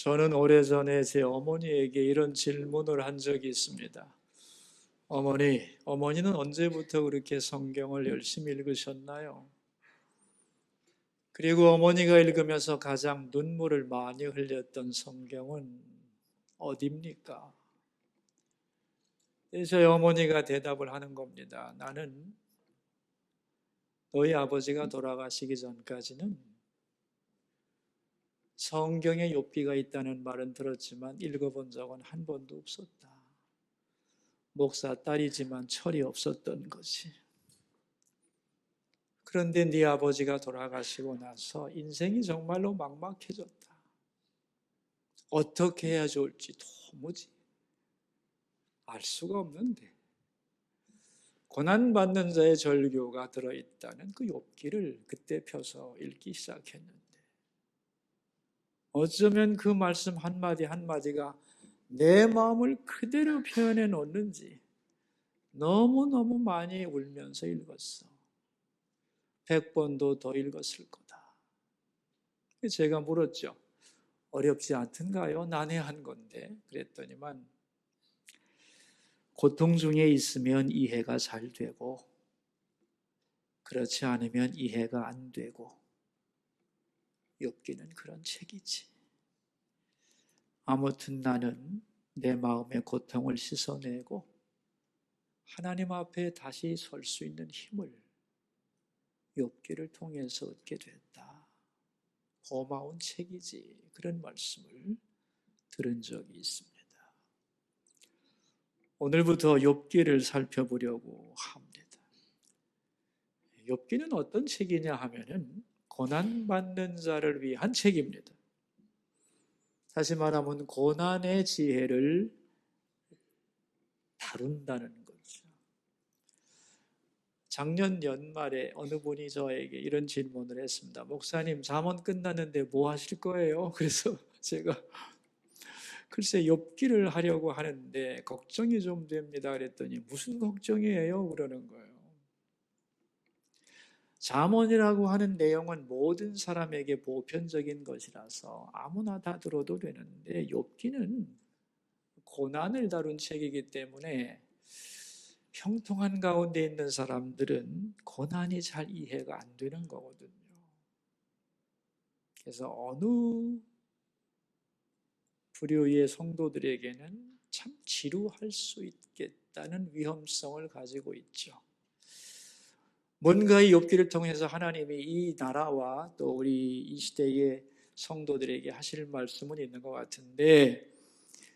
저는 오래전에 제 어머니에게 이런 질문을 한 적이 있습니다. 어머니는 언제부터 그렇게 성경을 열심히 읽으셨나요? 그리고 어머니가 읽으면서 가장 눈물을 많이 흘렸던 성경은 어디입니까? 저희 어머니가 대답을 하는 겁니다. 나는 너희 아버지가 돌아가시기 전까지는 성경에 욥기가 있다는 말은 들었지만 읽어본 적은 한 번도 없었다. 목사 딸이지만 철이 없었던 거지. 그런데 네 아버지가 돌아가시고 나서 인생이 정말로 막막해졌다. 어떻게 해야 좋을지 도무지 알 수가 없는데 고난받는 자의 절규가 들어있다는 그 욥기를 그때 펴서 읽기 시작했는데 어쩌면 그 말씀 한마디 한마디가 내 마음을 그대로 표현해 놓는지 너무너무 많이 울면서 읽었어. 100번도 더 읽었을 거다. 제가 물었죠. 어렵지 않던가요? 난해한 건데. 그랬더니만 고통 중에 있으면 이해가 잘 되고 그렇지 않으면 이해가 안 되고 욥기는 그런 책이지. 아무튼 나는 내 마음의 고통을 씻어내고 하나님 앞에 다시 설 수 있는 힘을 욥기를 통해서 얻게 됐다. 고마운 책이지. 그런 말씀을 들은 적이 있습니다. 오늘부터 욥기를 살펴보려고 합니다. 욥기는 어떤 책이냐 하면은 고난받는 자를 위한 책입니다. 다시 말하면 고난의 지혜를 다룬다는 거죠. 작년 연말에 어느 분이 저에게 이런 질문을 했습니다. 목사님, 잠언 끝났는데 뭐 하실 거예요? 그래서 제가 글쎄 욥기를 하려고 하는데 걱정이 좀 됩니다. 그랬더니 무슨 걱정이에요? 그러는 거예요. 잠언이라고 하는 내용은 모든 사람에게 보편적인 것이라서 아무나 다 들어도 되는데 욥기는 고난을 다룬 책이기 때문에 형통한 가운데 있는 사람들은 고난이 잘 이해가 안 되는 거거든요. 그래서 어느 부류의 성도들에게는 참 지루할 수 있겠다는 위험성을 가지고 있죠. 뭔가 이 욥기를 통해서 하나님이 이 나라와 또 우리 이 시대의 성도들에게 하실 말씀은 있는 것 같은데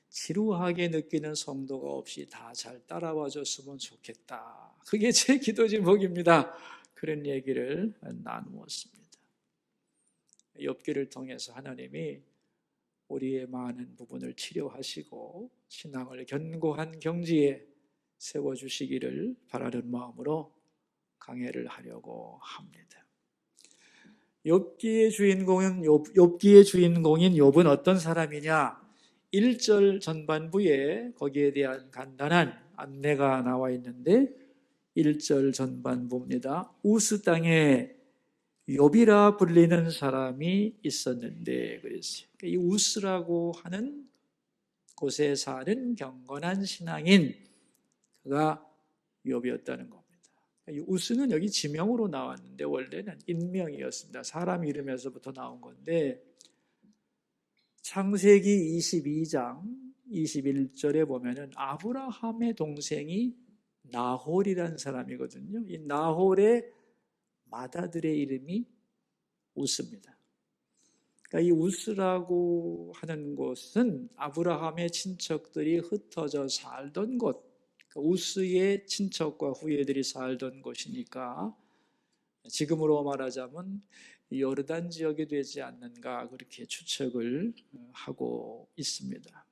지루하게 느끼는 성도가 없이 다 잘 따라와 줬으면 좋겠다. 그게 제 기도 제목입니다. 그런 얘기를 나누었습니다. 욥기를 통해서 하나님이 우리의 많은 부분을 치료하시고 신앙을 견고한 경지에 세워주시기를 바라는 마음으로 강해를 하려고 합니다. 욥기의 주인공인 욥은 어떤 사람이냐? 1절 전반부에 거기에 대한 간단한 안내가 나와 있는데 1절 전반부입니다. 우스 땅에 욥이라 불리는 사람이 있었는데 그랬어요. 이 우스라고 하는 곳에 사는 경건한 신앙인 그가 욥이었다는 겁니다. 이 우스는 여기 지명으로 나왔는데 원래는 인명이었습니다. 사람 이름에서부터 나온 건데 창세기 22장 21절에 보면은 아브라함의 동생이 나홀이라는 사람이거든요. 이 나홀의 맏아들의 이름이 우스입니다. 그러니까 이 우스라고 하는 곳은 아브라함의 친척들이 흩어져 살던 곳, 우스의 친척과 후예들이 살던 곳이니까 지금으로 말하자면 요르단 지역이 되지 않는가 그렇게 추측을 하고 있습니다.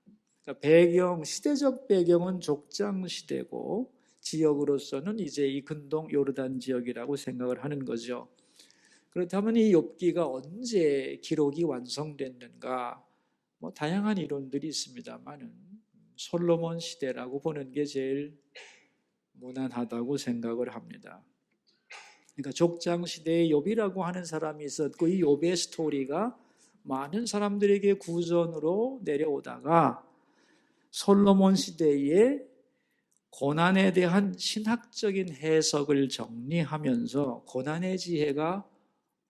그러니까 시대적 배경은 족장 시대고 지역으로서는 이제 이 근동 요르단 지역이라고 생각을 하는 거죠. 그렇다면 이 욥기가 언제 기록이 완성됐는가? 다양한 이론들이 있습니다만은 솔로몬 시대라고 보는 게 제일 무난하다고 생각을 합니다. 그러니까 족장 시대에 욥이라고 하는 사람이 있었고 이 욥의 스토리가 많은 사람들에게 구전으로 내려오다가 솔로몬 시대에 고난에 대한 신학적인 해석을 정리하면서 고난의 지혜가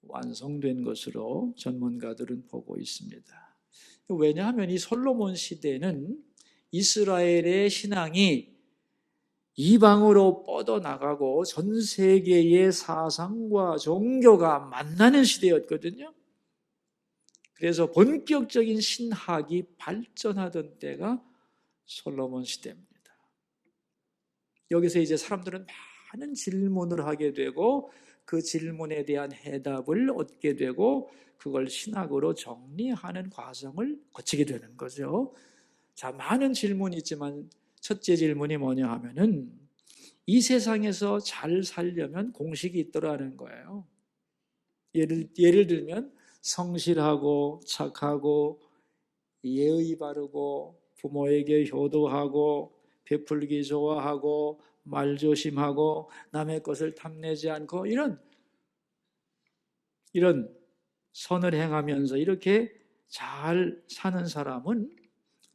완성된 것으로 전문가들은 보고 있습니다. 왜냐하면 이 솔로몬 시대는 이스라엘의 신앙이 이방으로 뻗어나가고 전 세계의 사상과 종교가 만나는 시대였거든요. 그래서 본격적인 신학이 발전하던 때가 솔로몬 시대입니다. 여기서 이제 사람들은 많은 질문을 하게 되고 그 질문에 대한 해답을 얻게 되고 그걸 신학으로 정리하는 과정을 거치게 되는 거죠. 자, 많은 질문이 있지만 첫째 질문이 뭐냐 하면은 이 세상에서 잘 살려면 공식이 있더라는 거예요. 예를 들면 성실하고 착하고 예의 바르고 부모에게 효도하고 베풀기 좋아하고 말조심하고 남의 것을 탐내지 않고 이런 선을 행하면서 이렇게 잘 사는 사람은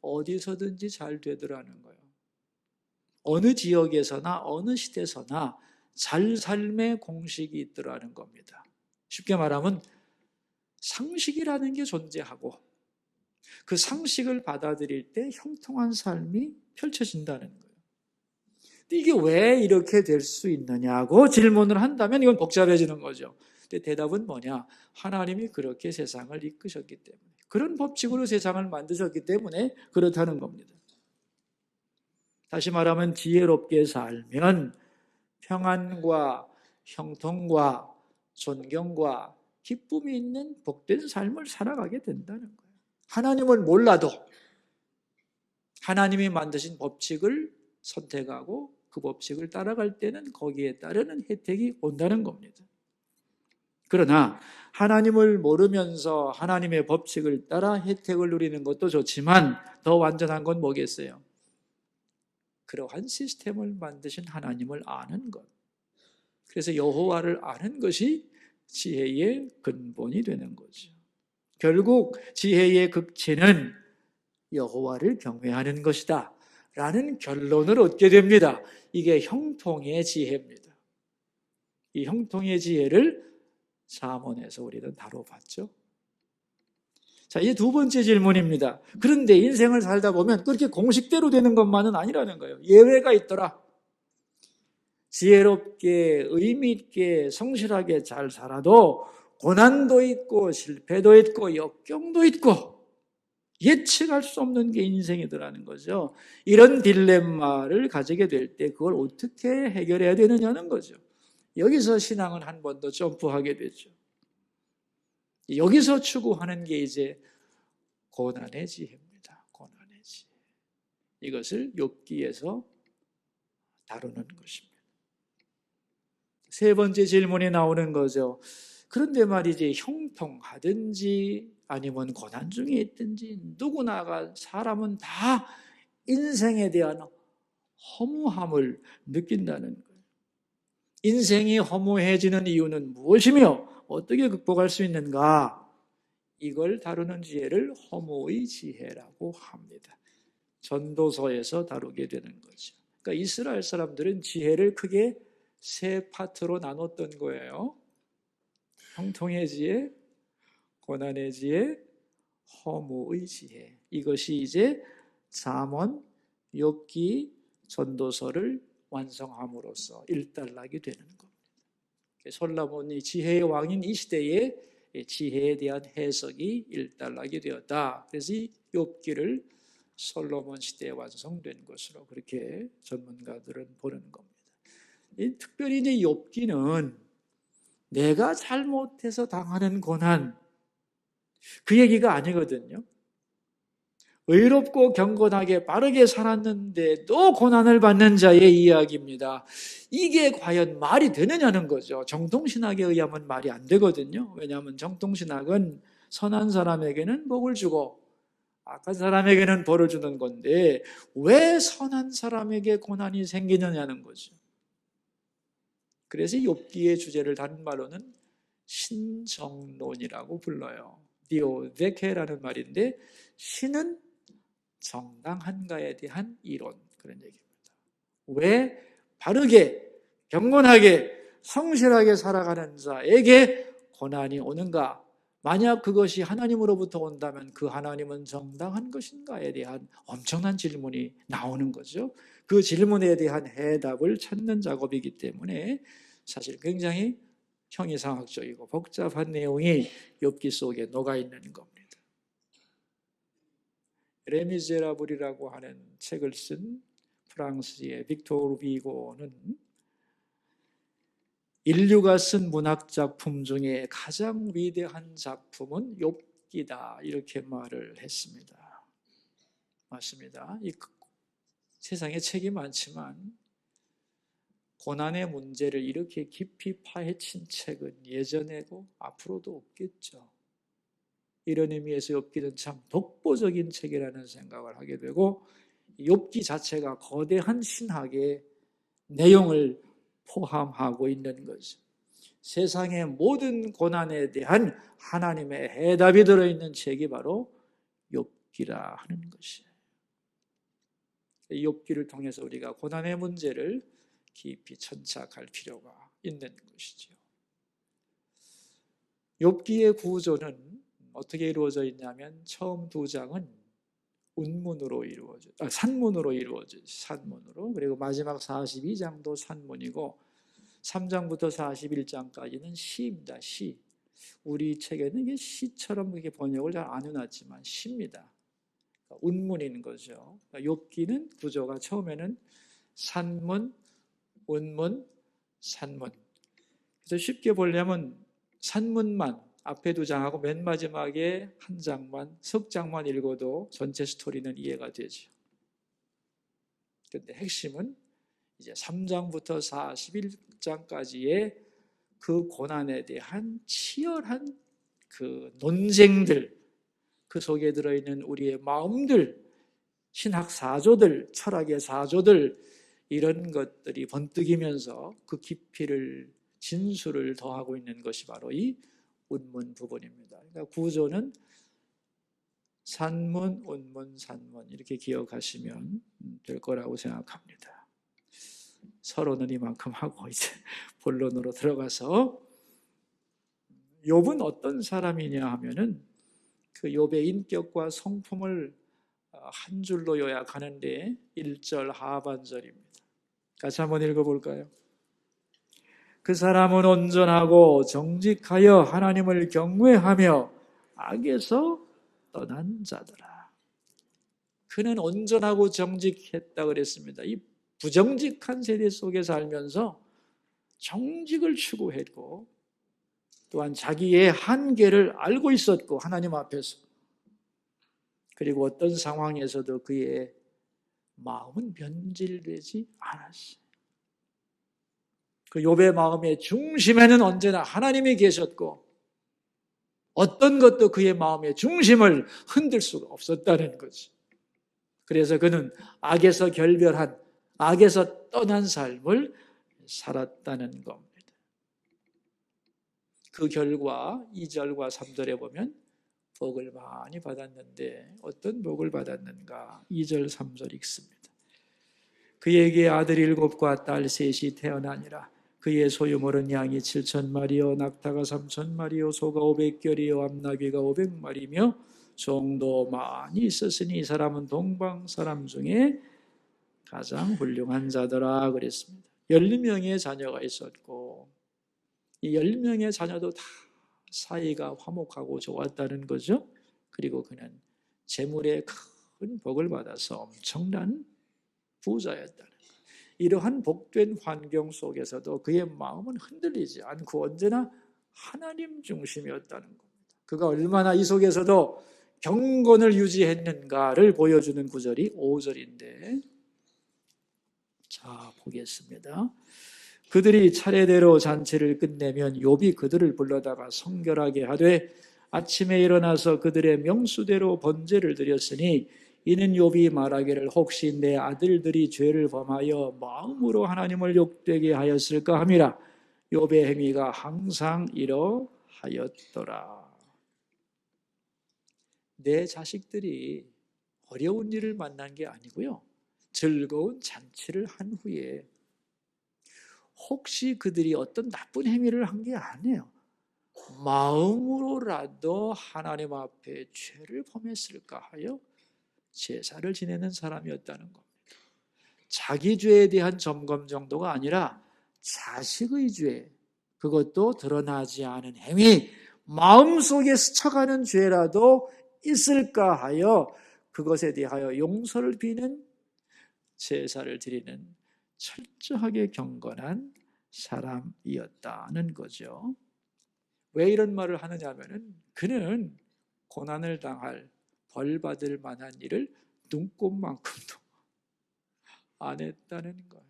어디서든지 잘 되더라는 거예요. 어느 지역에서나 어느 시대에서나 잘 삶의 공식이 있더라는 겁니다. 쉽게 말하면 상식이라는 게 존재하고 그 상식을 받아들일 때 형통한 삶이 펼쳐진다는 거예요. 근데 이게 왜 이렇게 될 수 있느냐고 질문을 한다면 이건 복잡해지는 거죠. 근데 대답은 뭐냐? 하나님이 그렇게 세상을 이끄셨기 때문에, 그런 법칙으로 세상을 만드셨기 때문에 그렇다는 겁니다. 다시 말하면 지혜롭게 살면 평안과 형통과 존경과 기쁨이 있는 복된 삶을 살아가게 된다는 거예요. 하나님을 몰라도 하나님이 만드신 법칙을 선택하고 그 법칙을 따라갈 때는 거기에 따르는 혜택이 온다는 겁니다. 그러나 하나님을 모르면서 하나님의 법칙을 따라 혜택을 누리는 것도 좋지만 더 완전한 건 뭐겠어요? 그러한 시스템을 만드신 하나님을 아는 것. 그래서 여호와를 아는 것이 지혜의 근본이 되는 거죠. 결국 지혜의 극치는 여호와를 경외하는 것이다 라는 결론을 얻게 됩니다. 이게 형통의 지혜입니다. 이 형통의 지혜를 잠언에서 우리는 다뤄봤죠. 자, 이제 두 번째 질문입니다. 그런데 인생을 살다 보면 그렇게 공식대로 되는 것만은 아니라는 거예요. 예외가 있더라. 지혜롭게 의미 있게 성실하게 잘 살아도 고난도 있고 실패도 있고 역경도 있고 예측할 수 없는 게 인생이더라는 거죠. 이런 딜레마를 가지게 될 때 그걸 어떻게 해결해야 되느냐는 거죠. 여기서 신앙은 한 번 더 점프하게 되죠. 여기서 추구하는 게 이제 고난의 지혜입니다. 고난의 지혜. 이것을 욥기에서 다루는 것입니다. 세 번째 질문이 나오는 거죠. 그런데 말이지 형통하든지 아니면 고난 중에 있든지 누구나가 사람은 다 인생에 대한 허무함을 느낀다는 거예요. 인생이 허무해지는 이유는 무엇이며 어떻게 극복할 수 있는가? 이걸 다루는 지혜를 허무의 지혜라고 합니다. 전도서에서 다루게 되는 거죠. 그러니까 이스라엘 사람들은 지혜를 크게 세 파트로 나눴던 거예요. 형통의 지혜, 고난의 지혜, 허무의 지혜. 이것이 이제 잠언, 욥기, 전도서를 완성함으로써 일단락이 되는 겁니다. 솔로몬이 지혜의 왕인 이 시대에 지혜에 대한 해석이 일단락이 되었다. 그래서 이 욥기를 솔로몬 시대에 완성된 것으로 그렇게 전문가들은 보는 겁니다. 특별히 이제 욥기는 내가 잘못해서 당하는 고난, 그 얘기가 아니거든요. 의롭고 경건하게 빠르게 살았는데도 고난을 받는 자의 이야기입니다. 이게 과연 말이 되느냐는 거죠. 정통신학에 의하면 말이 안 되거든요. 왜냐하면 정통신학은 선한 사람에게는 복을 주고 악한 사람에게는 벌을 주는 건데 왜 선한 사람에게 고난이 생기느냐는 거죠. 그래서 욥기의 주제를 다른 말로는 신정론이라고 불러요. 디오데케라는 말인데 신은 정당한가에 대한 이론, 그런 얘기입니다. 왜 바르게 경건하게 성실하게 살아가는 자에게 고난이 오는가? 만약 그것이 하나님으로부터 온다면 그 하나님은 정당한 것인가에 대한 엄청난 질문이 나오는 거죠. 그 질문에 대한 해답을 찾는 작업이기 때문에 사실 굉장히 형이상학적이고 복잡한 내용이 욥기 속에 녹아있는 겁니다. 레미제라블이라고 하는 책을 쓴 프랑스의 빅토르 비고는 인류가 쓴 문학 작품 중에 가장 위대한 작품은 욥기다, 이렇게 말을 했습니다. 맞습니다. 이 세상에 책이 많지만 고난의 문제를 이렇게 깊이 파헤친 책은 예전에도 앞으로도 없겠죠. 이런 의미에서 욥기는 참 독보적인 책이라는 생각을 하게 되고, 욥기 자체가 거대한 신학의 내용을 포함하고 있는 거죠. 세상의 모든 고난에 대한 하나님의 해답이 들어있는 책이 바로 욥기라 하는 것이에요. 욥기를 통해서 우리가 고난의 문제를 깊이 천착할 필요가 있는 것이죠. 욥기의 구조는 어떻게 이루어져 있냐면 처음 2장은 산문으로 이루어져, 산문으로. 그리고 마지막 42장도 산문이고 3장부터 41장까지는 시입니다. 시. 우리 책에는 이게 시처럼 그렇게 번역을 잘 안 해놨지만 시입니다. 운문인 거죠. 욥기는 구조가 처음에는 산문, 운문, 산문. 그래서 쉽게 보려면 산문만 앞에 2장하고 맨 마지막에 1장만, 석 장만 읽어도 전체 스토리는 이해가 되죠. 그런데 핵심은 이제 3장부터 41장까지의 그 고난에 대한 치열한 그 논쟁들, 그 속에 들어있는 우리의 마음들, 신학 사조들, 철학의 사조들, 이런 것들이 번뜩이면서 그 깊이를, 진수를 더하고 있는 것이 바로 이 운문 부분입니다. 그러니까 구조는 산문, 운문, 산문 이렇게 기억하시면 될 거라고 생각합니다. 서론은 이만큼 하고 이제 본론으로 들어가서, 욥은 어떤 사람이냐 하면은 그 욥의 인격과 성품을 한 줄로 요약하는데 1절 하반절입니다. 같이 한번 읽어볼까요? 그 사람은 온전하고 정직하여 하나님을 경외하며 악에서 떠난 자더라. 그는 온전하고 정직했다 그랬습니다. 이 부정직한 세대 속에 살면서 정직을 추구했고 또한 자기의 한계를 알고 있었고 하나님 앞에서, 그리고 어떤 상황에서도 그의 마음은 변질되지 않았어요. 그 욥의 마음의 중심에는 언제나 하나님이 계셨고 어떤 것도 그의 마음의 중심을 흔들 수가 없었다는 거지. 그래서 그는 악에서 결별한, 악에서 떠난 삶을 살았다는 겁니다. 그 결과 2절과 3절에 보면 복을 많이 받았는데 어떤 복을 받았는가? 2절 3절 읽습니다. 그에게 아들 7과 딸 3이 태어나니라. 그의 소유물은 양이 7,000마리요 낙타가 3,000마리요 소가 500결이요 암나귀가 500마리며 종도 많이 있었으니 이 사람은 동방 사람 중에 가장 훌륭한 자더라 그랬습니다. 12명의 자녀가 있었고 이 10명의 자녀도 다 사이가 화목하고 좋았다는 거죠. 그리고 그는 재물에 큰 복을 받아서 엄청난 부자였다는 거예요. 이러한 복된 환경 속에서도 그의 마음은 흔들리지 않고 언제나 하나님 중심이었다는 겁니다. 그가 얼마나 이 속에서도 경건을 유지했는가를 보여주는 구절이 5절인데, 자 보겠습니다. 그들이 차례대로 잔치를 끝내면 욥이 그들을 불러다가 성결하게 하되 아침에 일어나서 그들의 명수대로 번제를 드렸으니 이는 욥이 말하기를 혹시 내 아들들이 죄를 범하여 마음으로 하나님을 욕되게 하였을까 함이라. 욥의 행위가 항상 이러하였더라. 내 자식들이 어려운 일을 만난 게 아니고요. 즐거운 잔치를 한 후에 혹시 그들이 어떤 나쁜 행위를 한 게 아니에요. 마음으로라도 하나님 앞에 죄를 범했을까 하여 제사를 지내는 사람이었다는 겁니다. 자기 죄에 대한 점검 정도가 아니라 자식의 죄, 그것도 드러나지 않은 행위, 마음속에 스쳐가는 죄라도 있을까 하여 그것에 대하여 용서를 비는 제사를 드리는 철저하게 경건한 사람이었다는 거죠. 왜 이런 말을 하느냐 하면은 그는 고난을 당할 벌받을 만한 일을 눈꼽만큼도 안 했다는 거예요.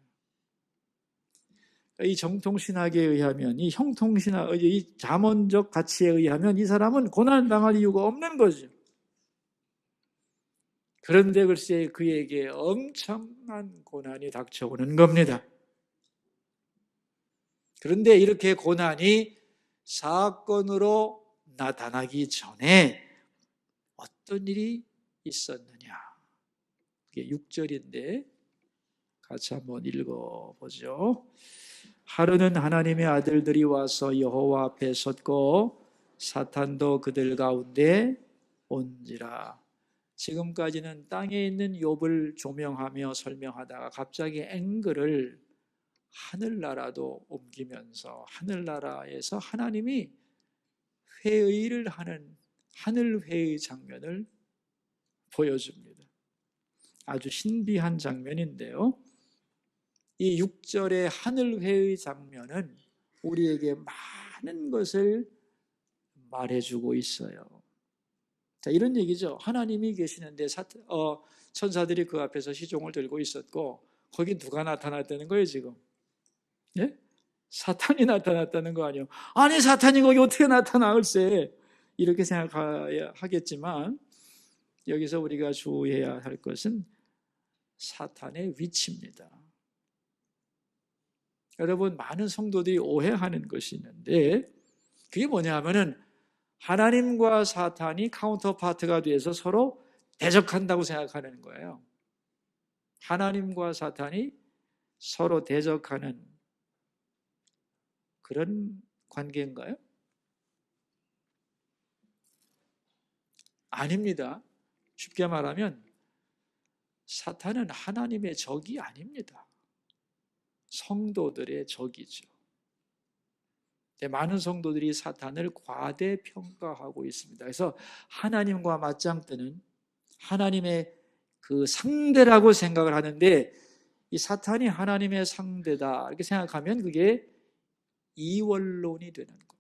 이 정통신학에 의하면, 이 형통신학, 이 잠언적 가치에 의하면 이 사람은 고난을 당할 이유가 없는 거죠. 그런데 글쎄 그에게 엄청난 고난이 닥쳐오는 겁니다. 그런데 이렇게 고난이 사건으로 나타나기 전에 어떤 일이 있었느냐? 그게 6절인데 같이 한번 읽어보죠. 하루는 하나님의 아들들이 와서 여호와 앞에 섰고 사탄도 그들 가운데 온지라. 지금까지는 땅에 있는 욥을 조명하며 설명하다가 갑자기 앵글을 하늘나라도 옮기면서 하늘나라에서 하나님이 회의를 하는 하늘회의 장면을 보여줍니다. 아주 신비한 장면인데요. 이 6절의 하늘회의 장면은 우리에게 많은 것을 말해주고 있어요. 자, 이런 얘기죠. 하나님이 계시는데 천사들이 그 앞에서 시종을 들고 있었고 거기 누가 나타났다는 거예요 지금? 예? 사탄이 나타났다는 거 아니에요. 아니 사탄이 거기 어떻게 나타나을세? 이렇게 생각하겠지만 여기서 우리가 주의해야 할 것은 사탄의 위치입니다. 여러분 많은 성도들이 오해하는 것이 있는데 그게 뭐냐 하면은 하나님과 사탄이 카운터파트가 돼서 서로 대적한다고 생각하는 거예요. 하나님과 사탄이 서로 대적하는 그런 관계인가요? 아닙니다. 쉽게 말하면 사탄은 하나님의 적이 아닙니다. 성도들의 적이죠. 많은 성도들이 사탄을 과대평가하고 있습니다. 그래서 하나님과 맞짱뜨는 하나님의 그 상대라고 생각을 하는데 이 사탄이 하나님의 상대다 이렇게 생각하면 그게 이원론이 되는 겁니다.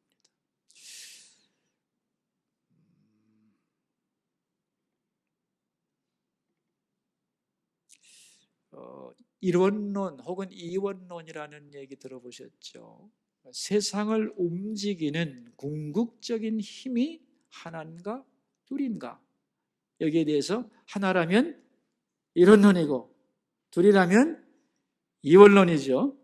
일원론 혹은 이원론이라는 얘기 들어보셨죠? 세상을 움직이는 궁극적인 힘이 하나인가 둘인가? 여기에 대해서 하나라면 일원론이고 둘이라면 이원론이죠.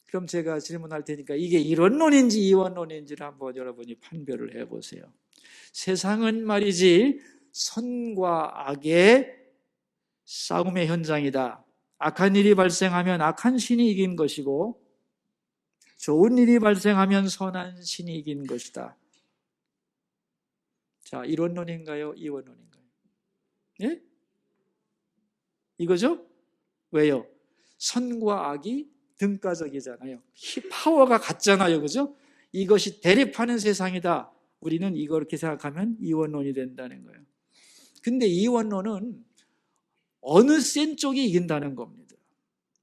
그럼 제가 질문할 테니까 이게 일원론인지 이원론인지를 한번 여러분이 판별을 해보세요. 세상은 말이지 선과 악의 싸움의 현장이다. 악한 일이 발생하면 악한 신이 이긴 것이고 좋은 일이 발생하면 선한 신이 이긴 것이다. 자, 일원론인가요? 이원론인가요? 예? 이거죠? 왜요? 선과 악이 등가적이잖아요. 파워가 같잖아요. 그죠? 이것이 대립하는 세상이다. 우리는 이렇게 생각하면 이원론이 된다는 거예요. 근데 이원론은 어느 센 쪽이 이긴다는 겁니다.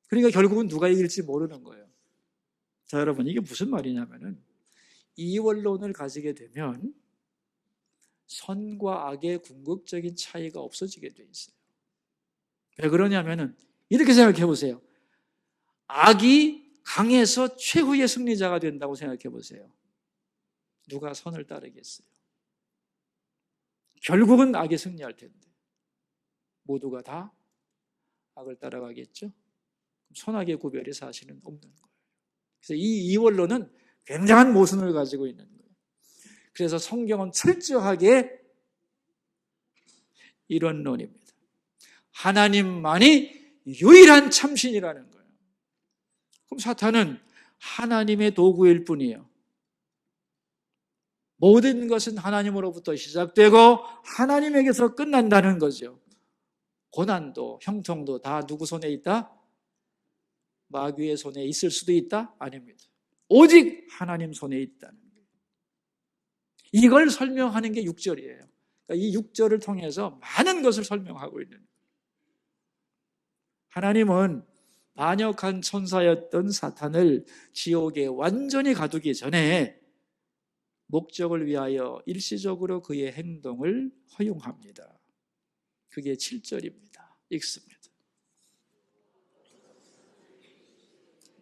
그러니까 결국은 누가 이길지 모르는 거예요. 자, 여러분, 이게 무슨 말이냐면은 이원론을 가지게 되면 선과 악의 궁극적인 차이가 없어지게 돼 있어요. 왜 그러냐면은 이렇게 생각해 보세요. 악이 강해서 최후의 승리자가 된다고 생각해 보세요. 누가 선을 따르겠어요? 결국은 악이 승리할 텐데 모두가 다 악을 따라가겠죠? 선악의 구별이 사실은 없는 거예요. 그래서 이 이원론은 굉장한 모순을 가지고 있는 거예요. 그래서 성경은 철저하게 이런 논입니다. 하나님만이 유일한 참신이라는 거예요. 그럼 사탄은 하나님의 도구일 뿐이에요. 모든 것은 하나님으로부터 시작되고 하나님에게서 끝난다는 거죠. 고난도 형통도 다 누구 손에 있다? 마귀의 손에 있을 수도 있다? 아닙니다. 오직 하나님 손에 있다는 거예요. 이걸 설명하는 게 6절이에요. 그러니까 이 6절을 통해서 많은 것을 설명하고 있는 거예요. 하나님은 반역한 천사였던 사탄을 지옥에 완전히 가두기 전에 목적을 위하여 일시적으로 그의 행동을 허용합니다. 그게 7절입니다. 읽습니다.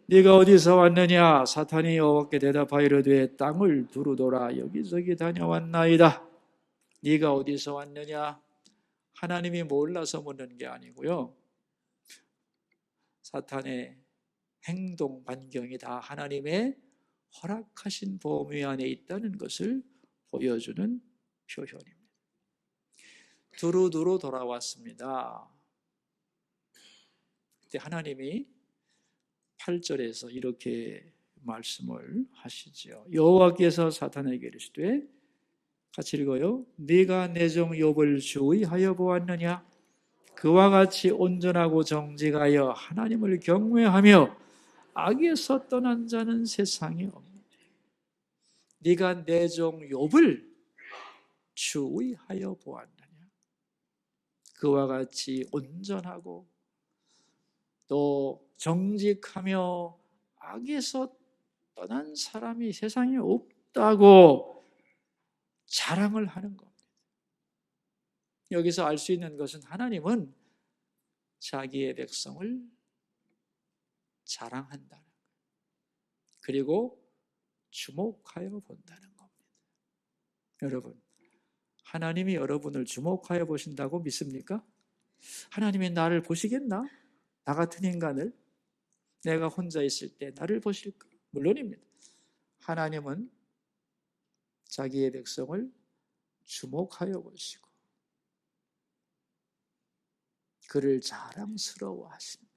네가 어디서 왔느냐? 사탄이 여호와께 대답하여 이르되 땅을 두루 돌아 여기저기 다녀왔나이다. 네가 어디서 왔느냐? 하나님이 몰라서 묻는 게 아니고요. 사탄의 행동 반경이 다 하나님의 허락하신 범위 안에 있다는 것을 보여주는 표현입니다. 두루두루 돌아왔습니다. 그때 하나님이 8절에서 이렇게 말씀을 하시죠. 여호와께서 사탄에게 이르시되, 같이 읽어요. 네가 내 종 욥을 주의하여 보았느냐? 그와 같이 온전하고 정직하여 하나님을 경외하며 악에서 떠난 자는 세상에 없느니라. 네가 내 종 욥을 주의하여 보았느냐? 그와 같이 온전하고 또 정직하며 악에서 떠난 사람이 세상에 없다고 자랑을 하는 겁니다. 여기서 알 수 있는 것은 하나님은 자기의 백성을 자랑한다는 거예요. 그리고 주목하여 본다는 겁니다. 여러분, 하나님이 여러분을 주목하여 보신다고 믿습니까? 하나님이 나를 보시겠나? 나 같은 인간을? 내가 혼자 있을 때 나를 보실까? 물론입니다. 하나님은 자기의 백성을 주목하여 보시고 그를 자랑스러워 하십니다.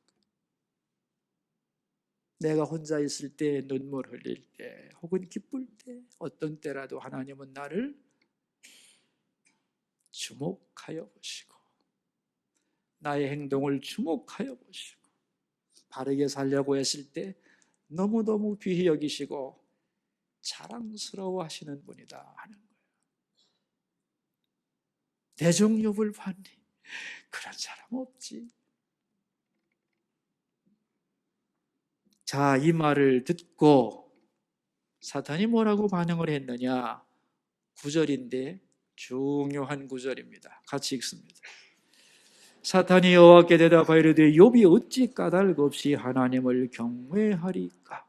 내가 혼자 있을 때, 눈물 흘릴 때, 혹은 기쁠 때, 어떤 때라도 하나님은 나를 주목하여 보시고 나의 행동을 주목하여 보시고 바르게 살려고 했을 때 너무너무 귀히 여기시고 자랑스러워 하시는 분이다 하는 거예요. 내 종 욥을 봤니? 그런 사람 없지. 자, 이 말을 듣고 사탄이 뭐라고 반응을 했느냐? 9절인데 중요한 구절입니다. 같이 읽습니다. 사탄이 여호와께 대답하여 이르되 욥이 어찌 까닭 없이 하나님을 경외하리까?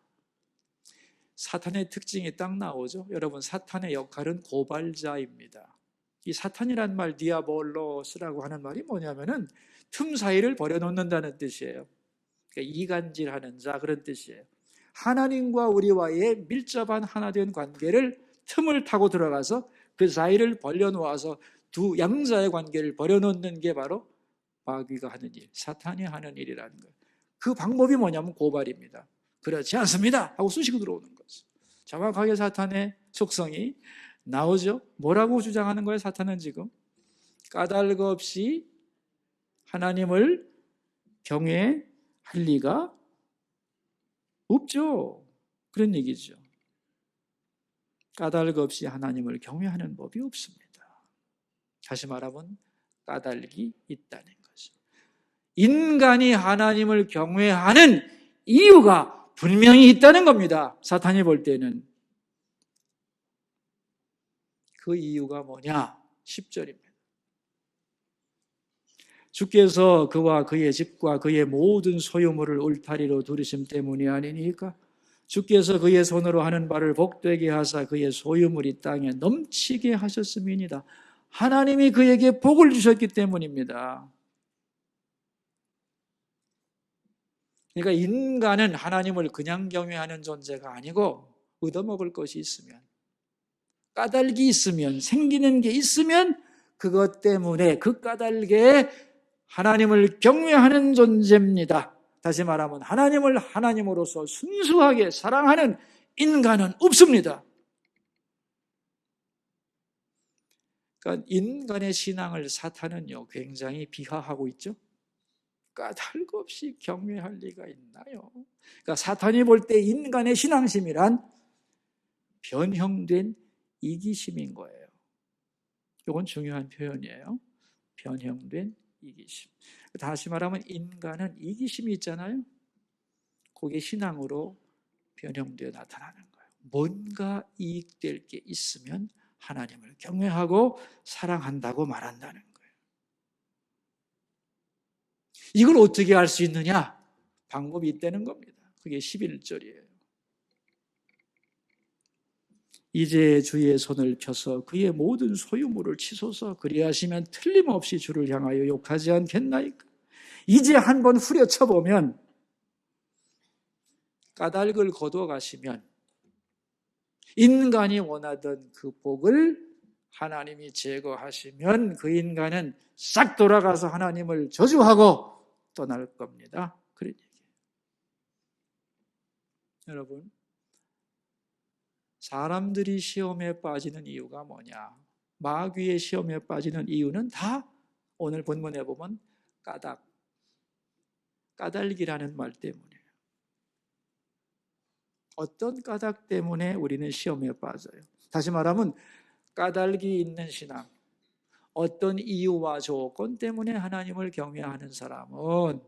사탄의 특징이 딱 나오죠. 여러분, 사탄의 역할은 고발자입니다. 이 사탄이란 말, 디아볼로스라고 하는 말이 뭐냐면은 틈 사이를 버려놓는다는 뜻이에요. 그러니까 이간질하는 자, 그런 뜻이에요. 하나님과 우리와의 밀접한 하나 된 관계를 틈을 타고 들어가서 그 사이를 벌려놓아서 두 양자의 관계를 버려놓는 게 바로 마귀가 하는 일, 사탄이 하는 일이라는 거예요. 그 방법이 뭐냐면 고발입니다. 그렇지 않습니다 하고 쑤시고 들어오는 거죠. 정확하게 사탄의 속성이 나오죠. 뭐라고 주장하는 거예요? 사탄은 지금 까닭 없이 하나님을 경외할 리가 없죠. 그런 얘기죠. 까닭 없이 하나님을 경외하는 법이 없습니다. 다시 말하면 까닭이 있다는 거죠. 인간이 하나님을 경외하는 이유가 분명히 있다는 겁니다. 사탄이 볼 때는. 그 이유가 뭐냐? 10절입니다. 주께서 그와 그의 집과 그의 모든 소유물을 울타리로 두르심 때문이 아니니까? 주께서 그의 손으로 하는 바를 복되게 하사 그의 소유물이 땅에 넘치게 하셨음이니이다. 하나님이 그에게 복을 주셨기 때문입니다. 그러니까 인간은 하나님을 그냥 경외하는 존재가 아니고 얻어먹을 것이 있으면, 까닭이 있으면, 생기는 게 있으면 그것 때문에 그 까닭에 하나님을 경외하는 존재입니다. 다시 말하면 하나님을 하나님으로서 순수하게 사랑하는 인간은 없습니다. 그러니까 인간의 신앙을 사탄은요 굉장히 비하하고 있죠. 까닭 없이 경외할 리가 있나요? 그러니까 사탄이 볼 때 인간의 신앙심이란 변형된 이기심인 거예요. 이건 중요한 표현이에요. 변형된 이기심. 다시 말하면 인간은 이기심이 있잖아요. 그게 신앙으로 변형되어 나타나는 거예요. 뭔가 이익될 게 있으면 하나님을 경외하고 사랑한다고 말한다는 거예요. 이걸 어떻게 알 수 있느냐? 방법이 있다는 겁니다. 그게 11절이에요. 이제 주의 손을 펴서 그의 모든 소유물을 치소서. 그리하시면 틀림없이 주를 향하여 욕하지 않겠나이까? 이제 한번 후려쳐보면, 까닭을 거두어 가시면 인간이 원하던 그 복을 하나님이 제거하시면 그 인간은 싹 돌아가서 하나님을 저주하고 떠날 겁니다. 그런 얘기예요. 여러분, 사람들이 시험에 빠지는 이유가 뭐냐? 마귀의 시험에 빠지는 이유는 다 오늘 본문에 보면 까닭이라는 말 때문이에요. 어떤 까닭 때문에 우리는 시험에 빠져요? 다시 말하면 까닭이 있는 신앙, 어떤 이유와 조건 때문에 하나님을 경외하는 사람은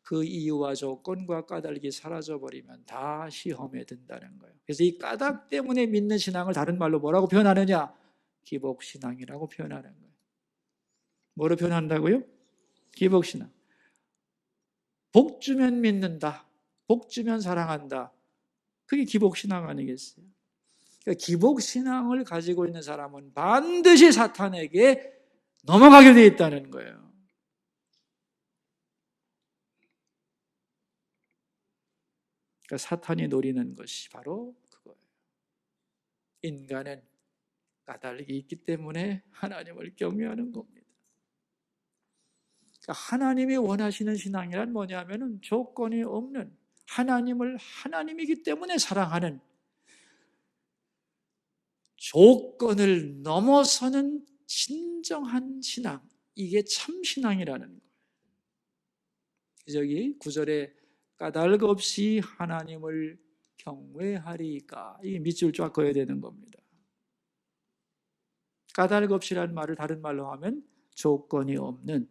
그 이유와 조건과 까닭이 사라져버리면 다 시험에 든다는 거예요. 그래서 이 까닭 때문에 믿는 신앙을 다른 말로 뭐라고 표현하느냐? 기복신앙이라고 표현하는 거예요. 뭐로 표현한다고요? 기복신앙. 복 주면 믿는다, 복 주면 사랑한다, 그게 기복신앙 아니겠어요? 그러니까 기복신앙을 가지고 있는 사람은 반드시 사탄에게 넘어가게 되어 있다는 거예요. 그러니까 사탄이 노리는 것이 바로 그거예요. 인간은 까닭이 있기 때문에 하나님을 경외하는 겁니다. 그러니까 하나님이 원하시는 신앙이란 뭐냐면은 조건이 없는, 하나님을 하나님이기 때문에 사랑하는, 조건을 넘어서는 진정한 신앙, 이게 참 신앙이라는 거예요. 여기 9절에 까닭 없이 하나님을 경외하리까, 이 밑줄 쫙 그어야 되는 겁니다. 까닭 없이라는 말을 다른 말로 하면 조건이 없는,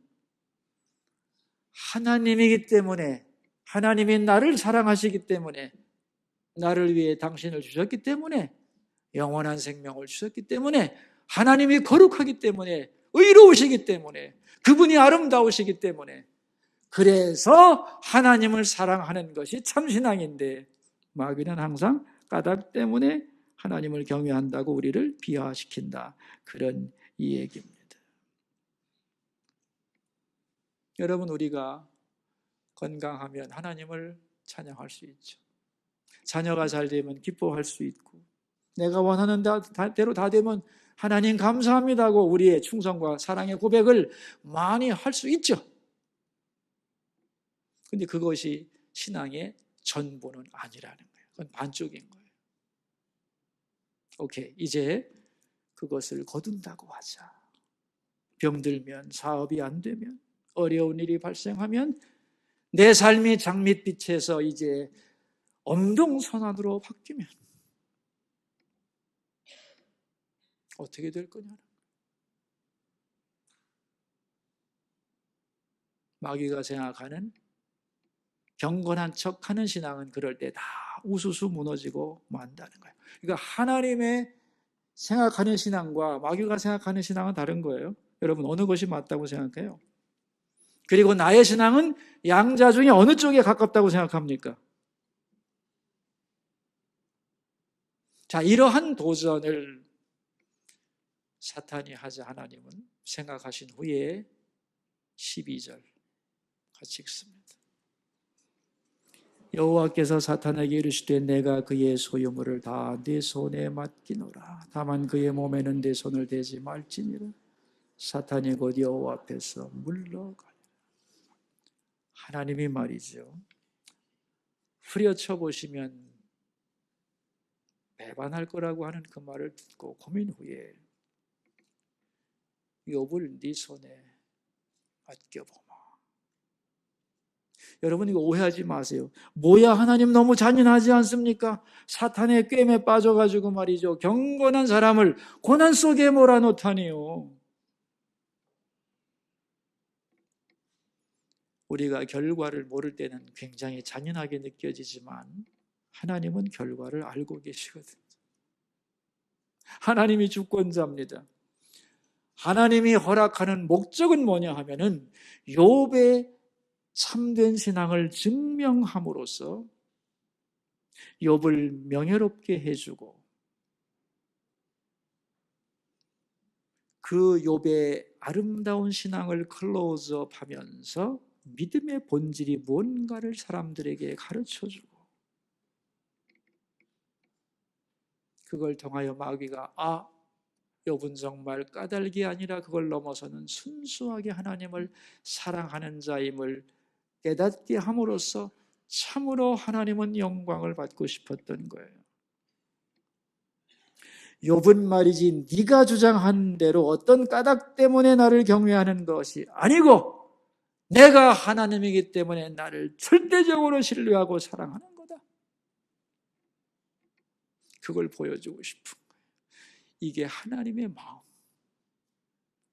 하나님이기 때문에, 하나님이 나를 사랑하시기 때문에, 나를 위해 당신을 주셨기 때문에, 영원한 생명을 주셨기 때문에, 하나님이 거룩하기 때문에, 의로우시기 때문에, 그분이 아름다우시기 때문에, 그래서 하나님을 사랑하는 것이 참신앙인데, 마귀는 항상 까닭 때문에 하나님을 경외한다고 우리를 비하시킨다, 그런 이 얘기입니다. 여러분, 우리가 건강하면 하나님을 찬양할 수 있죠. 자녀가 잘 되면 기뻐할 수 있고, 내가 원하는 대로 다 되면 하나님 감사합니다고 우리의 충성과 사랑의 고백을 많이 할 수 있죠. 근데 그것이 신앙의 전부는 아니라는 거예요. 그건 반쪽인 거예요. 오케이, 이제 그것을 거둔다고 하자. 병들면, 사업이 안 되면, 어려운 일이 발생하면, 내 삶이 장밋빛에서 이제 엄동선한으로 바뀌면 어떻게 될 거냐? 마귀가 생각하는 경건한 척하는 신앙은 그럴 때 다 우수수 무너지고 만다는 거예요. 그러니까 하나님의 생각하는 신앙과 마귀가 생각하는 신앙은 다른 거예요. 여러분, 어느 것이 맞다고 생각해요? 그리고 나의 신앙은 양자 중에 어느 쪽에 가깝다고 생각합니까? 자, 이러한 도전을 사탄이 하자 하나님은 생각하신 후에 12절 같이 읽습니다. 여호와께서 사탄에게 이르시되 내가 그의 소유물을 다 네 손에 맡기노라. 다만 그의 몸에는 네 손을 대지 말지니라. 사탄이 곧 여호와 앞에서 물러가리라. 하나님이 말이죠, 후려쳐 보시면 배반할 거라고 하는 그 말을 듣고 고민 후에 욥을 네 손에 맡겨보마. 여러분, 이거 오해하지 마세요. 뭐야, 하나님 너무 잔인하지 않습니까? 사탄의 꿰매 빠져가지고 말이죠, 경건한 사람을 고난 속에 몰아넣다니요. 우리가 결과를 모를 때는 굉장히 잔인하게 느껴지지만 하나님은 결과를 알고 계시거든요. 하나님이 주권자입니다. 하나님이 허락하는 목적은 뭐냐 하면은 욥의 참된 신앙을 증명함으로써 욥을 명예롭게 해주고 그 욥의 아름다운 신앙을 클로즈업하면서 믿음의 본질이 뭔가를 사람들에게 가르쳐주고, 그걸 통하여 마귀가 욥은 정말 까닭이 아니라 그걸 넘어서는 순수하게 하나님을 사랑하는 자임을 깨닫게 함으로써 참으로 하나님은 영광을 받고 싶었던 거예요. 욥은 말이지, 네가 주장한 대로 어떤 까닭 때문에 나를 경외하는 것이 아니고 내가 하나님이기 때문에 나를 절대적으로 신뢰하고 사랑하는 거다. 그걸 보여주고 싶은 거예요. 이게 하나님의 마음,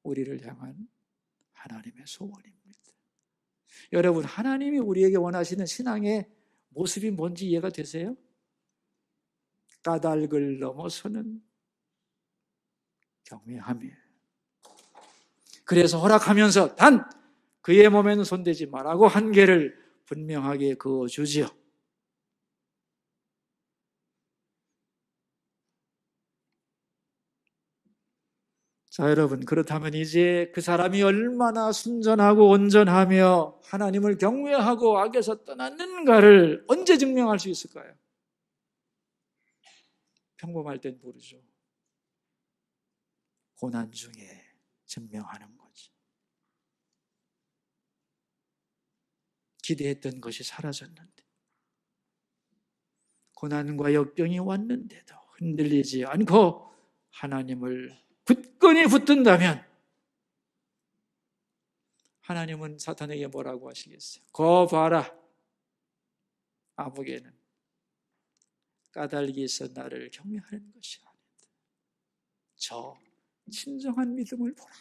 우리를 향한 하나님의 소원입니다. 여러분, 하나님이 우리에게 원하시는 신앙의 모습이 뭔지 이해가 되세요? 까닭을 넘어서는 경외함이에요. 그래서 허락하면서 단 그의 몸에는 손대지 말라고 한계를 분명하게 그어주지요. 자, 여러분, 그렇다면 이제 그 사람이 얼마나 순전하고 온전하며 하나님을 경외하고 악에서 떠났는가를 언제 증명할 수 있을까요? 평범할 땐 모르죠. 고난 중에 증명하는 거지. 기대했던 것이 사라졌는데, 고난과 역경이 왔는데도 흔들리지 않고 하나님을 굳건히 붙든다면 하나님은 사탄에게 뭐라고 하시겠어요? 거 봐라, 아무개는 까닭이 있어 나를 경외하는 것이 아니다. 저 진정한 믿음을 보라.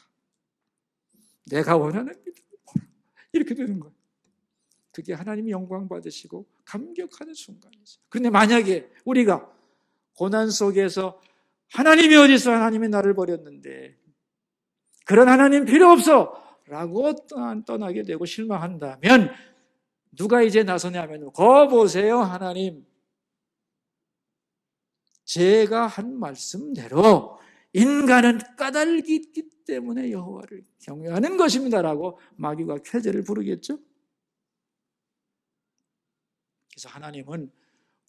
내가 원하는 믿음을 보라. 이렇게 되는 거예요. 그게 하나님이 영광 받으시고 감격하는 순간이죠. 그런데 만약에 우리가 고난 속에서 하나님이 어디 있어? 하나님이 나를 버렸는데 그런 하나님 필요 없어! 라고 떠나게 되고 실망한다면 누가 이제 나서냐 하면, 거 보세요, 하나님, 제가 한 말씀대로 인간은 까닭이 있기 때문에 여호와를 경외하는 것입니다라고 마귀가 쾌재를 부르겠죠. 그래서 하나님은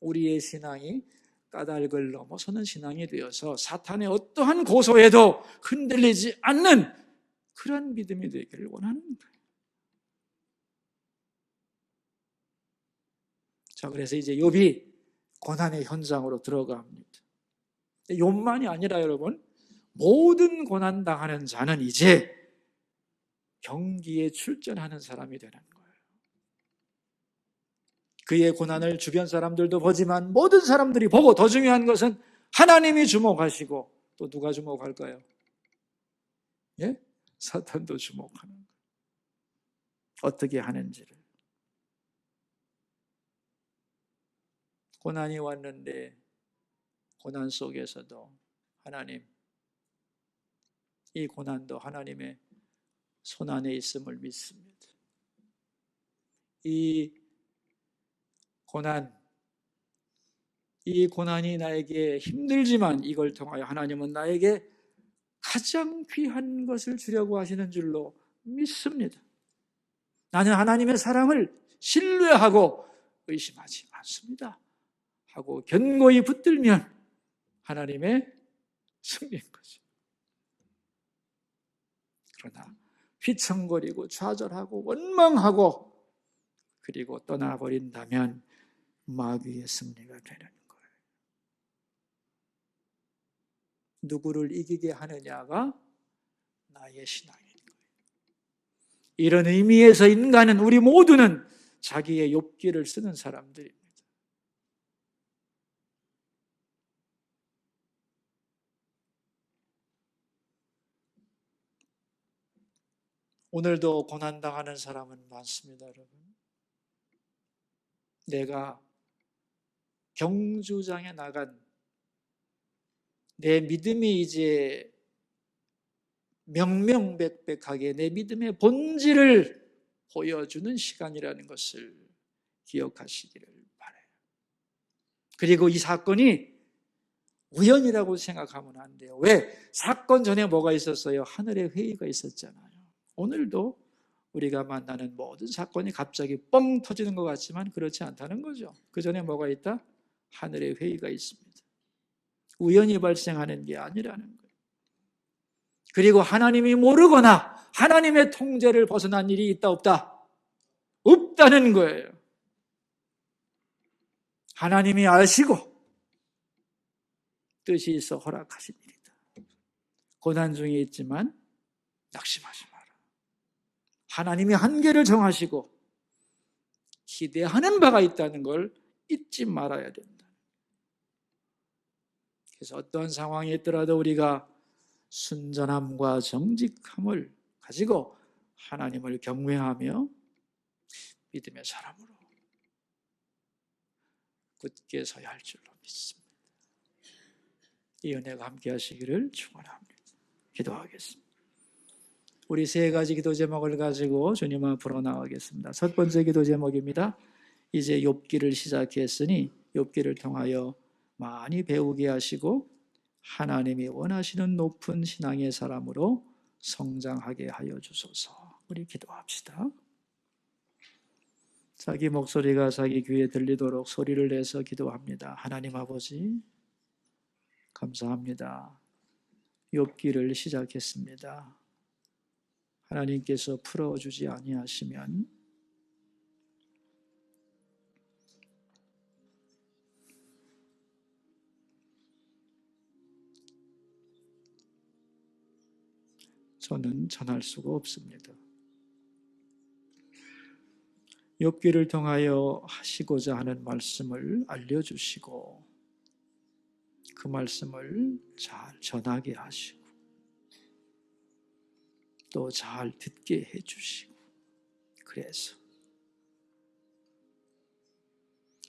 우리의 신앙이 까닭을 넘어서는 신앙이 되어서 사탄의 어떠한 고소에도 흔들리지 않는 그런 믿음이 되기를 원하는 거예요. 자, 그래서 이제 욥이 고난의 현장으로 들어갑니다. 욥만이 아니라 여러분, 모든 고난 당하는 자는 이제 경기에 출전하는 사람이 되는 거예요. 그의 고난을 주변 사람들도 보지만 모든 사람들이 보고, 더 중요한 것은 하나님이 주목하시고, 또 누가 주목할까요? 예? 사탄도 주목하는 거예요. 어떻게 하는지를. 고난이 왔는데 고난 속에서도 하나님, 이 고난도 하나님의 손 안에 있음을 믿습니다. 이 고난이 나에게 힘들지만 이걸 통하여 하나님은 나에게 가장 귀한 것을 주려고 하시는 줄로 믿습니다. 나는 하나님의 사랑을 신뢰하고 의심하지 않습니다 하고 견고히 붙들면 하나님의 승리인 거죠. 그러나 휘청거리고 좌절하고 원망하고 그리고 떠나버린다면 마귀의 승리가 되는 거예요. 누구를 이기게 하느냐가 나의 신앙인 거예요. 이런 의미에서 인간은, 우리 모두는 자기의 욥기를 쓰는 사람들입니다. 오늘도 고난당하는 사람은 많습니다, 여러분. 내가 경주장에 나간 내 믿음이 이제 명명백백하게 내 믿음의 본질을 보여주는 시간이라는 것을 기억하시기를 바라요. 그리고 이 사건이 우연이라고 생각하면 안 돼요. 왜? 사건 전에 뭐가 있었어요? 하늘의 회의가 있었잖아요. 오늘도 우리가 만나는 모든 사건이 갑자기 뻥 터지는 것 같지만 그렇지 않다는 거죠. 그 전에 뭐가 있다? 하늘의 회의가 있습니다. 우연히 발생하는 게 아니라는 거예요. 그리고 하나님이 모르거나 하나님의 통제를 벗어난 일이 있다 없다? 없다는 거예요. 하나님이 아시고 뜻이 있어 허락하신 일이다. 고난 중에 있지만 낙심하지 마라. 하나님이 한계를 정하시고 기대하는 바가 있다는 걸 잊지 말아야 된다. 그래서 어떤 상황이 있더라도 우리가 순전함과 정직함을 가지고 하나님을 경외하며 믿음의 사람으로 굳게 서야 할 줄로 믿습니다. 이 은혜가 함께 하시기를 축원합니다. 기도하겠습니다. 우리 세 가지 기도 제목을 가지고 주님 앞으로 나가겠습니다. 첫 번째 기도 제목입니다. 이제 욥기를 시작했으니 욥기를 통하여 많이 배우게 하시고 하나님이 원하시는 높은 신앙의 사람으로 성장하게 하여 주소서. 우리 기도합시다. 자기 목소리가 자기 귀에 들리도록 소리를 내서 기도합니다. 하나님 아버지, 감사합니다. 욥기를 시작했습니다. 하나님께서 풀어주지 아니하시면 저는 전할 수가 없습니다. 욥기를 통하여 하시고자 하는 말씀을 알려주시고 그 말씀을 잘 전하게 하시고 또 잘 듣게 해주시고 그래서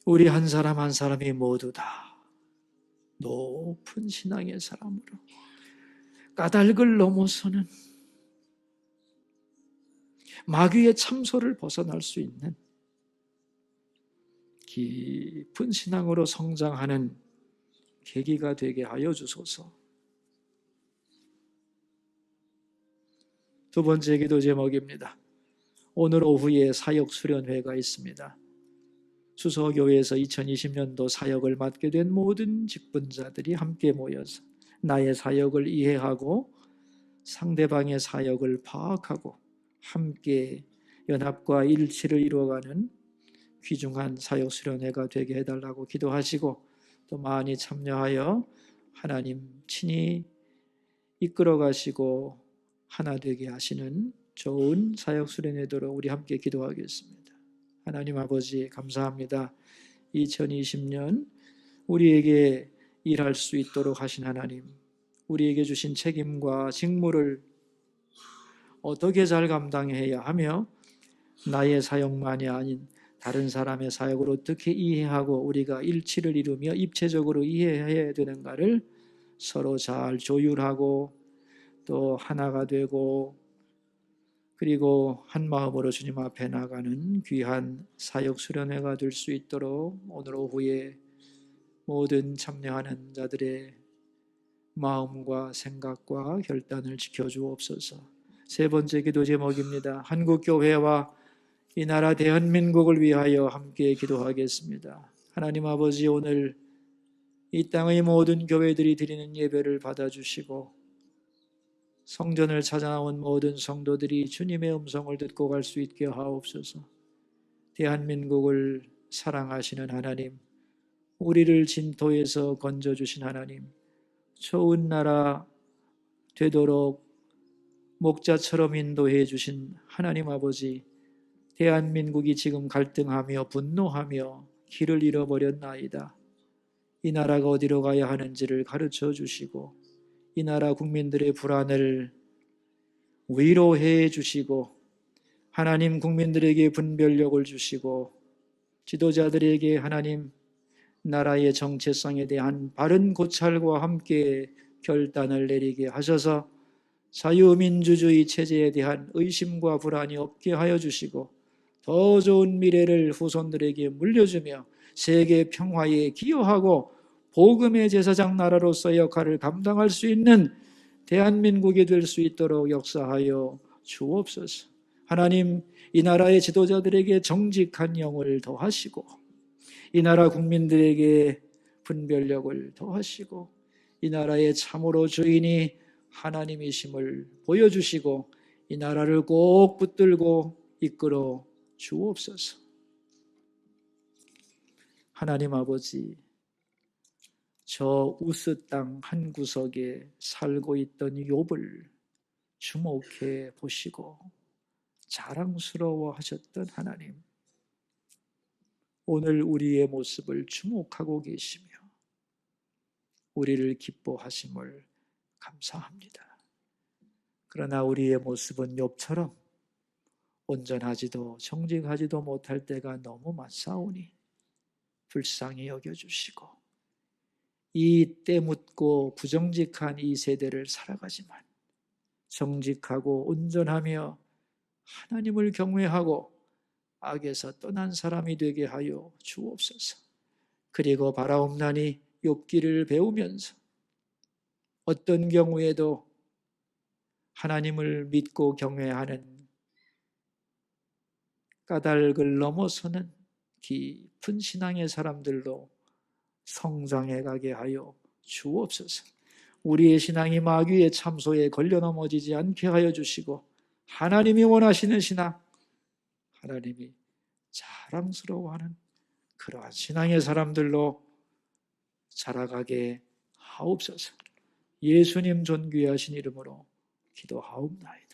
우리 한 사람 한 사람이 모두 다 높은 신앙의 사람으로 까닭을 넘어서는 마귀의 참소를 벗어날 수 있는 깊은 신앙으로 성장하는 계기가 되게 하여 주소서. 두 번째 기도 제목입니다. 오늘 오후에 사역 수련회가 있습니다. 수서교회에서 2020년도 사역을 맡게 된 모든 직분자들이 함께 모여서 나의 사역을 이해하고 상대방의 사역을 파악하고 함께 연합과 일치를 이루어가는 귀중한 사역 수련회가 되게 해달라고 기도하시고 또 많이 참여하여 하나님 친히 이끌어 가시고 하나 되게 하시는 좋은 사역 수련회 되도록 우리 함께 기도하겠습니다. 하나님 아버지 감사합니다. 2020년 우리에게 일할 수 있도록 하신 하나님, 우리에게 주신 책임과 직무를 어떻게 잘 감당해야 하며 나의 사역만이 아닌 다른 사람의 사역을 어떻게 이해하고 우리가 일치를 이루며 입체적으로 이해해야 되는가를 서로 잘 조율하고 또 하나가 되고 그리고 한 마음으로 주님 앞에 나가는 귀한 사역 수련회가 될 수 있도록 오늘 오후에 모든 참여하는 자들의 마음과 생각과 결단을 지켜주옵소서. 세 번째 기도 제목입니다. 한국교회와 이 나라 대한민국을 위하여 함께 기도하겠습니다. 하나님 아버지, 오늘 이 땅의 모든 교회들이 드리는 예배를 받아주시고 성전을 찾아온 모든 성도들이 주님의 음성을 듣고 갈 수 있게 하옵소서. 대한민국을 사랑하시는 하나님, 우리를 진토에서 건져주신 하나님, 좋은 나라 되도록 목자처럼 인도해 주신 하나님 아버지, 대한민국이 지금 갈등하며 분노하며 길을 잃어버렸나이다. 이 나라가 어디로 가야 하는지를 가르쳐 주시고 이 나라 국민들의 불안을 위로해 주시고 하나님 국민들에게 분별력을 주시고 지도자들에게 하나님 나라의 정체성에 대한 바른 고찰과 함께 결단을 내리게 하셔서 자유민주주의 체제에 대한 의심과 불안이 없게 하여 주시고 더 좋은 미래를 후손들에게 물려주며 세계 평화에 기여하고 복음의 제사장 나라로서 역할을 감당할 수 있는 대한민국이 될 수 있도록 역사하여 주옵소서. 하나님, 이 나라의 지도자들에게 정직한 영을 더하시고 이 나라 국민들에게 분별력을 더하시고 이 나라의 참으로 주인이 하나님이심을 보여주시고 이 나라를 꼭 붙들고 이끌어 주옵소서. 하나님 아버지, 저 우스 땅 한 구석에 살고 있던 욥을 주목해 보시고 자랑스러워 하셨던 하나님, 오늘 우리의 모습을 주목하고 계시며 우리를 기뻐하심을 감사합니다. 그러나 우리의 모습은 욥처럼 온전하지도 정직하지도 못할 때가 너무 많사오니 불쌍히 여겨주시고 이 때묻고 부정직한 이 세대를 살아가지만 정직하고 온전하며 하나님을 경외하고 악에서 떠난 사람이 되게 하여 주옵소서. 그리고 바라옵나니 욥기를 배우면서 어떤 경우에도 하나님을 믿고 경외하는 까닭을 넘어서는 깊은 신앙의 사람들로 성장해 가게 하여 주옵소서. 우리의 신앙이 마귀의 참소에 걸려 넘어지지 않게 하여 주시고 하나님이 원하시는 신앙, 하나님이 자랑스러워하는 그러한 신앙의 사람들로 자라가게 하옵소서. 예수님 존귀하신 이름으로 기도하옵나이다.